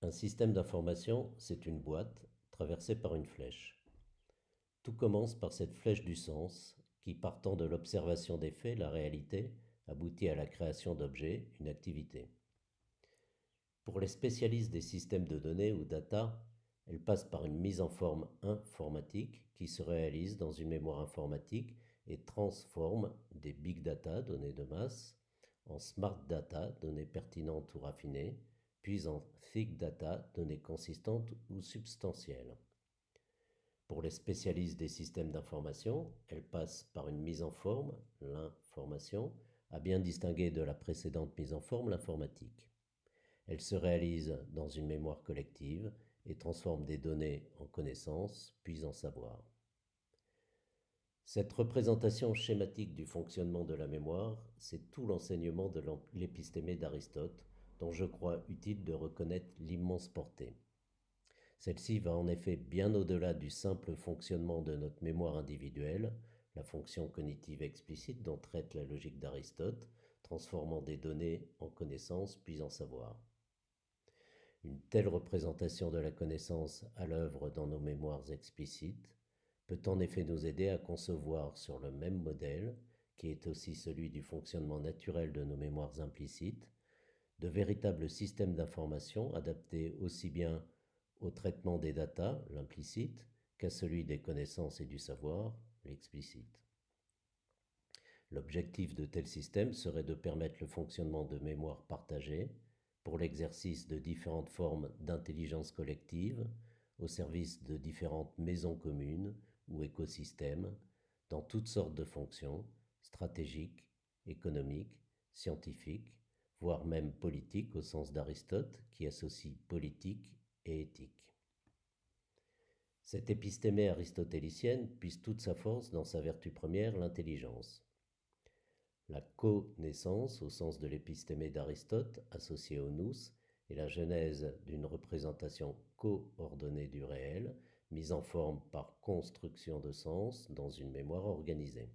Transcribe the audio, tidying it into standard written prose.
Un système d'information, c'est une boîte traversée par une flèche. Tout commence par cette flèche du sens qui, partant de l'observation des faits, la réalité, aboutit à la création d'objets, une activité. Pour les spécialistes des systèmes de données ou data, elle passe par une mise en forme informatique qui se réalise dans une mémoire informatique et transforme des big data, données de masse, en smart data, données pertinentes ou raffinées, puis en thick data, données consistantes ou substantielles. Pour les spécialistes des systèmes d'information, elle passe par une mise en forme, l'information, à bien distinguer de la précédente mise en forme, l'informatique. Elle se réalise dans une mémoire collective et transforme des données en connaissances, puis en savoir. Cette représentation schématique du fonctionnement de la mémoire, c'est tout l'enseignement de l'épistémé d'Aristote, dont je crois utile de reconnaître l'immense portée. Celle-ci va en effet bien au-delà du simple fonctionnement de notre mémoire individuelle, la fonction cognitive explicite dont traite la logique d'Aristote, transformant des données en connaissances puis en savoir. Une telle représentation de la connaissance à l'œuvre dans nos mémoires explicites peut en effet nous aider à concevoir sur le même modèle, qui est aussi celui du fonctionnement naturel de nos mémoires implicites, de véritables systèmes d'information adaptés aussi bien au traitement des datas, l'implicite, qu'à celui des connaissances et du savoir, l'explicite. L'objectif de tels systèmes serait de permettre le fonctionnement de mémoires partagées pour l'exercice de différentes formes d'intelligence collective au service de différentes maisons communes ou écosystèmes dans toutes sortes de fonctions stratégiques, économiques, scientifiques, voire même politiques au sens d'Aristote qui associe politique et éthique. Cette épistémée aristotélicienne puise toute sa force dans sa vertu première, l'intelligence. La connaissance, au sens de l'épistémée d'Aristote, associée au nous, est la genèse d'une représentation coordonnée du réel, mise en forme par construction de sens dans une mémoire organisée.